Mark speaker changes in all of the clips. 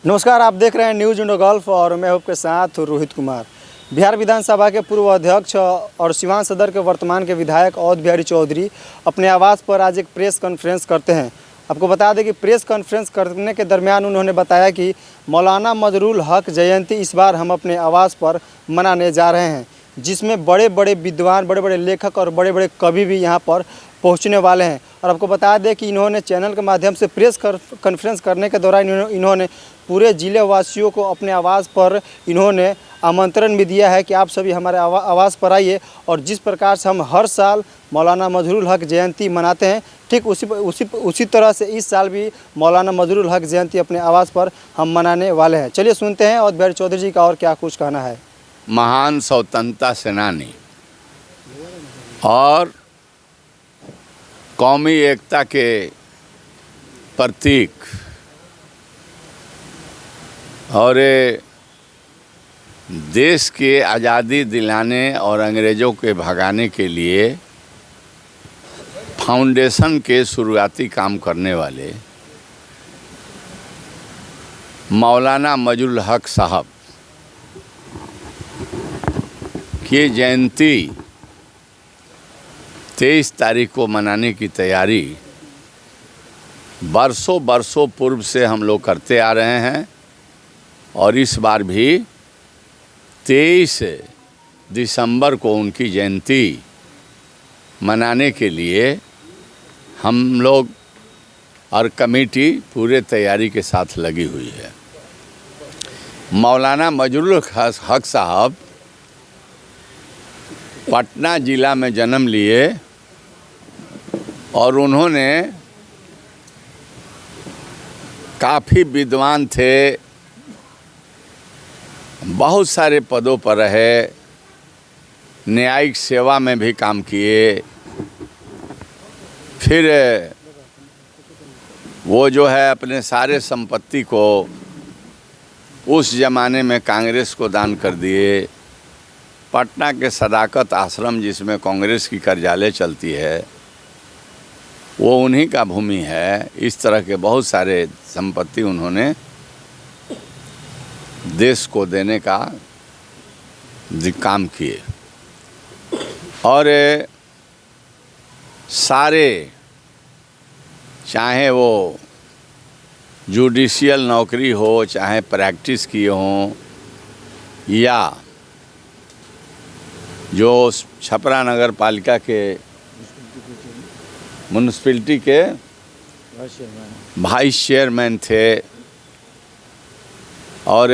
Speaker 1: नमस्कार, आप देख रहे हैं न्यूज़ इंडो गल्फ और मैं आपके साथ रोहित कुमार। बिहार विधानसभा के पूर्व अध्यक्ष और सिवान सदर के वर्तमान के विधायक अवध बिहारी चौधरी अपने आवास पर आज एक प्रेस कॉन्फ्रेंस करते हैं। आपको बता दें कि प्रेस कॉन्फ्रेंस करने के दरमियान उन्होंने बताया कि मौलाना मजरूल हक जयंती इस बार हम अपने आवास पर मनाने जा रहे हैं, जिसमें बड़े बड़े विद्वान, बड़े बड़े लेखक और बड़े बड़े कवि भी यहाँ पर पहुँचने वाले हैं। और आपको बता दें कि इन्होंने चैनल के माध्यम से प्रेस कॉन्फ्रेंस करने के दौरान इन्होंने पूरे ज़िले वासियों को अपने आवास पर इन्होंने आमंत्रण भी दिया है कि आप सभी हमारे आवास पर आइए। और जिस प्रकार से हम हर साल मौलाना मजरूल हक जयंती मनाते हैं, ठीक उसी तरह से इस साल भी मौलाना मजरूल हक जयंती अपने आवास पर हम मनाने वाले हैं। चलिए सुनते हैं अवध बिहारी चौधरी जी का और क्या कुछ कहना है।
Speaker 2: महान स्वतंत्रता सेनानी और कौमी एकता के प्रतीक और देश के आज़ादी दिलाने और अंग्रेज़ों के भगाने के लिए फाउंडेशन के शुरुआती काम करने वाले मौलाना मजरूल हक साहब की जयंती 23 तारीख को मनाने की तैयारी बरसों पूर्व से हम लोग करते आ रहे हैं और इस बार भी 23 दिसंबर को उनकी जयंती मनाने के लिए हम लोग और कमेटी पूरे तैयारी के साथ लगी हुई है। मौलाना मजरूल हक साहब पटना ज़िला में जन्म लिए और उन्होंने काफ़ी विद्वान थे, बहुत सारे पदों पर रहे, न्यायिक सेवा में भी काम किए। फिर वो जो है अपने सारे संपत्ति को उस ज़माने में कांग्रेस को दान कर दिए। पटना के सदाकत आश्रम जिसमें कांग्रेस की कार्यालय चलती है वो उन्हीं का भूमि है। इस तरह के बहुत सारे संपत्ति उन्होंने देश को देने का काम किए और सारे चाहे वो जुडिशियल नौकरी हो, चाहे प्रैक्टिस किए हों, या जो छपरा नगर पालिका के म्यूनिसिपैलिटी के वाइस चेयरमैन थे और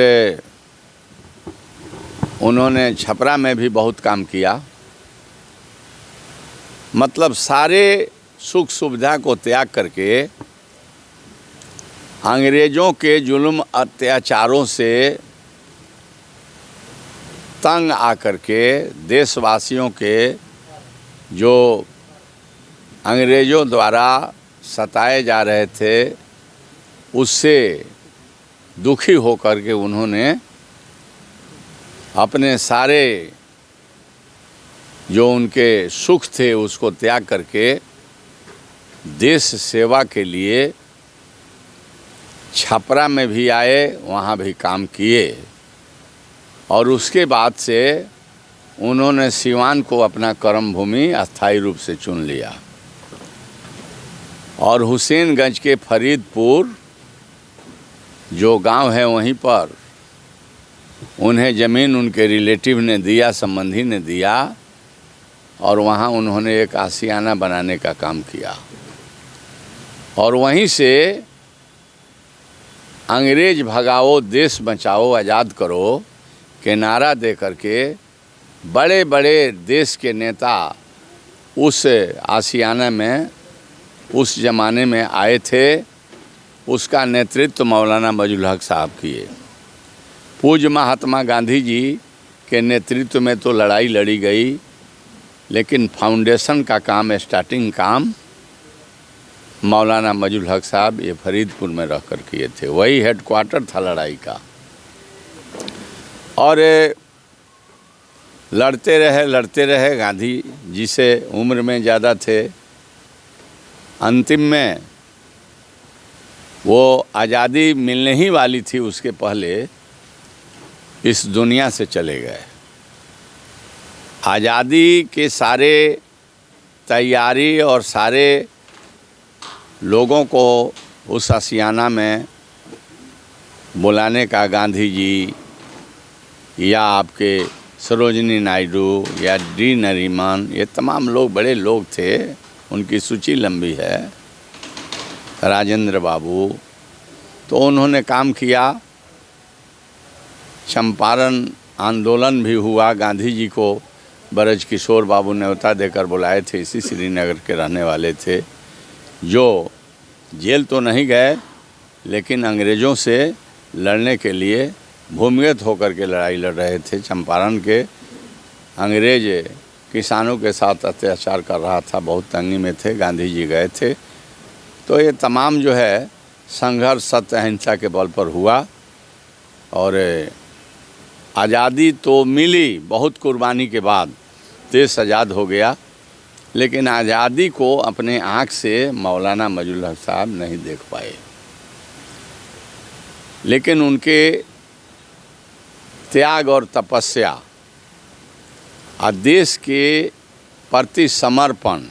Speaker 2: उन्होंने छपरा में भी बहुत काम किया। मतलब सारे सुख सुविधा को त्याग करके अंग्रेज़ों के जुल्म अत्याचारों से तंग आकर के देशवासियों के जो अंग्रेज़ों द्वारा सताए जा रहे थे उससे दुखी होकर के उन्होंने अपने सारे जो उनके सुख थे उसको त्याग करके देश सेवा के लिए छपरा में भी आए, वहाँ भी काम किए और उसके बाद से उन्होंने सिवान को अपना कर्म भूमि अस्थायी रूप से चुन लिया और हुसैनगंज के फरीदपुर जो गांव है वहीं पर उन्हें ज़मीन उनके रिलेटिव ने दिया, संबंधी ने दिया और वहाँ उन्होंने एक आशियाना बनाने का काम किया और वहीं से अंग्रेज भगाओ देश बचाओ आज़ाद करो के नारा दे करके बड़े बड़े देश के नेता उस आशियाना में उस ज़माने में आए थे। उसका नेतृत्व मौलाना मजरूल हक साहब किए। पूज्य महात्मा गांधी जी के नेतृत्व में तो लड़ाई लड़ी गई, लेकिन फाउंडेशन का काम, स्टार्टिंग काम मौलाना मजरूल हक साहब ये फरीदपुर में रह कर किए थे। वही हेडक्वार्टर था लड़ाई का और लड़ते रहे। गांधी जी से उम्र में ज़्यादा थे। अंतिम में वो आज़ादी मिलने ही वाली थी उसके पहले इस दुनिया से चले गए। आज़ादी के सारे तैयारी और सारे लोगों को उस आशियाना में बुलाने का गांधी जी या आपके सरोजिनी नायडू या डी नरीमन, ये तमाम लोग बड़े लोग थे, उनकी सूची लंबी है, राजेंद्र बाबू, तो उन्होंने काम किया। चंपारण आंदोलन भी हुआ, गांधी जी को ब्रज किशोर बाबू न्योता देकर बुलाए थे, इसी श्रीनगर के रहने वाले थे, जो जेल तो नहीं गए लेकिन अंग्रेज़ों से लड़ने के लिए भूमिगत होकर के लड़ाई लड़ रहे थे। चंपारण के अंग्रेज किसानों के साथ अत्याचार कर रहा था, बहुत तंगी में थे, गांधी जी गए थे। तो ये तमाम जो है संघर्ष सत्य अहिंसा के बल पर हुआ और आज़ादी तो मिली, बहुत कुर्बानी के बाद देश आज़ाद हो गया, लेकिन आज़ादी को अपने आँख से मौलाना मजहूल हक साहब नहीं देख पाए। लेकिन उनके त्याग और तपस्या और देश के प्रति समर्पण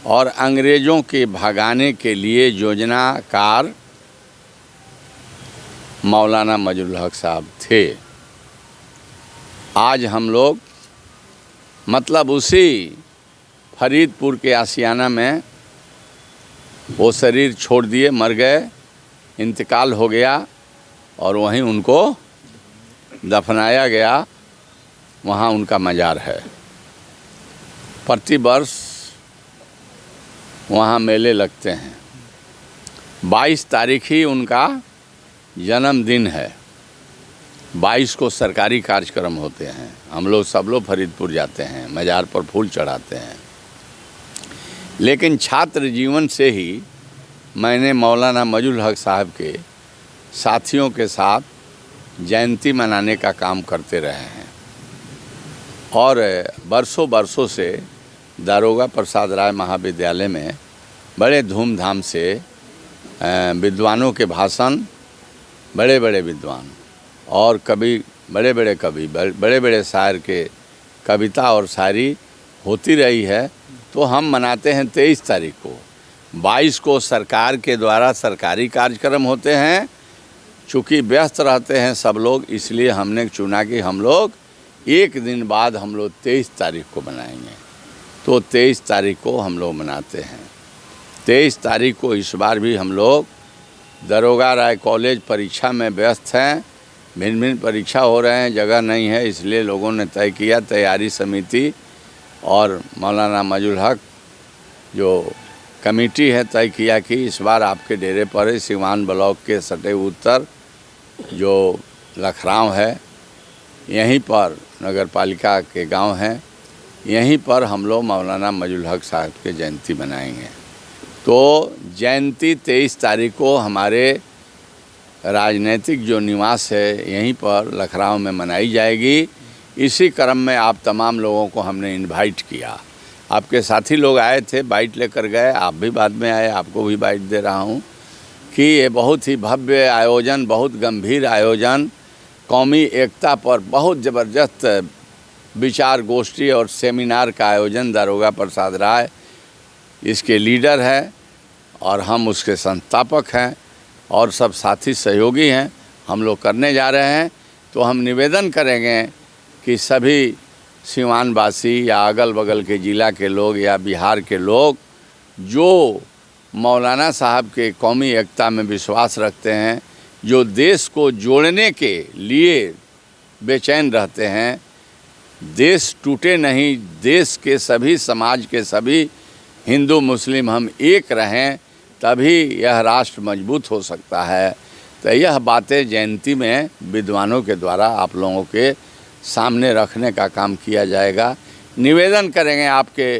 Speaker 2: और अंग्रेज़ों के भगाने के लिए योजनाकार मौलाना मजहूल हक साहब थे। आज हम लोग मतलब उसी फरीदपुर के आशियाना में वो शरीर छोड़ दिए, मर गए, इंतकाल हो गया और वहीं उनको दफनाया गया, वहाँ उनका मज़ार है। प्रतिवर्ष वहाँ मेले लगते हैं। 22 तारीख ही उनका जन्मदिन है। 22 को सरकारी कार्यक्रम होते हैं। हम लोग सब लोग फरीदपुर जाते हैं, मज़ार पर फूल चढ़ाते हैं। लेकिन छात्र जीवन से ही मैंने मौलाना मजहूल हक साहब के साथियों के साथ जयंती मनाने का काम करते रहे हैं और बरसों से दारोगा प्रसाद राय महाविद्यालय में बड़े धूमधाम से विद्वानों के भाषण, बड़े बड़े विद्वान और कवि, बड़े बड़े कवि, बड़े बड़े शायर के कविता और शायरी होती रही है। तो हम मनाते हैं 23 तारीख को। 22 को सरकार के द्वारा सरकारी कार्यक्रम होते हैं। चूँकि व्यस्त रहते हैं सब लोग, इसलिए हमने चुना कि हम लोग एक दिन बाद हम लोग 23 तारीख को मनाएंगे। तो 23 तारीख को हम लोग मनाते हैं। 23 तारीख को इस बार भी हम लोग दारोगा राय कॉलेज परीक्षा में व्यस्त हैं। भिन्न भिन्न परीक्षा हो रहे हैं, जगह नहीं है, इसलिए लोगों ने तय किया, तैयारी समिति और मौलाना मजहूल हक जो कमेटी है, तय किया कि इस बार आपके डेरे पर सिवान ब्लॉक के सटे उत्तर जो लखराव है, यहीं पर नगर पालिका के गांव हैं, यहीं पर हम लोग मौलाना मजहूल हक साहब के जयंती मनाएंगे। तो जयंती 23 तारीख को हमारे राजनीतिक जो निवास है यहीं पर लखराव में मनाई जाएगी। इसी क्रम में आप तमाम लोगों को हमने इनवाइट किया। आपके साथी लोग आए थे, बाइट लेकर गए, आप भी बाद में आए, आपको भी बाइट दे रहा हूँ कि ये बहुत ही भव्य आयोजन, बहुत गंभीर आयोजन, कौमी एकता पर बहुत ज़बरदस्त विचार गोष्ठी और सेमिनार का आयोजन दारोगा प्रसाद राय इसके लीडर है और हम उसके संस्थापक हैं और सब साथी सहयोगी हैं। हम लोग करने जा रहे हैं। तो हम निवेदन करेंगे कि सभी सीवानवासी या अगल बगल के ज़िला के लोग या बिहार के लोग जो मौलाना साहब के कौमी एकता में विश्वास रखते हैं, जो देश को जोड़ने के लिए बेचैन रहते हैं, देश टूटे नहीं, देश के सभी समाज के सभी हिंदू मुस्लिम हम एक रहें, तभी यह राष्ट्र मजबूत हो सकता है। तो यह बातें जयंती में विद्वानों के द्वारा आप लोगों के सामने रखने का काम किया जाएगा। निवेदन करेंगे आपके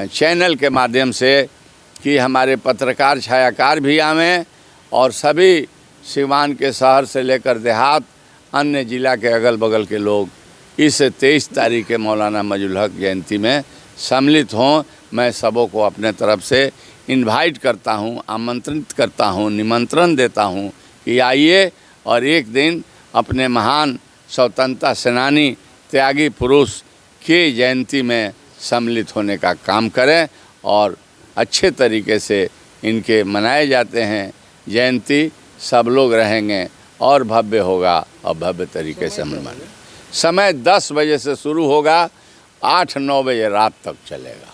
Speaker 2: चैनल के माध्यम से कि हमारे पत्रकार छायाकार भी आवें और सभी सीवान के शहर से लेकर देहात, अन्य ज़िला के अगल बगल के लोग इस 23 तारीख के मौलाना मजहूल हक जयंती में सम्मिलित हों। मैं सबों को अपने तरफ से इनवाइट करता हूँ, आमंत्रित करता हूँ, निमंत्रण देता हूँ कि आइए और एक दिन अपने महान स्वतंत्रता सेनानी त्यागी पुरुष की जयंती में सम्मिलित होने का काम करें। और अच्छे तरीके से इनके मनाए जाते हैं जयंती, सब लोग रहेंगे और भव्य होगा और भव्य तरीके से हम मनाएंगे। समय 10 बजे से शुरू होगा, 8-9 बजे रात तक चलेगा।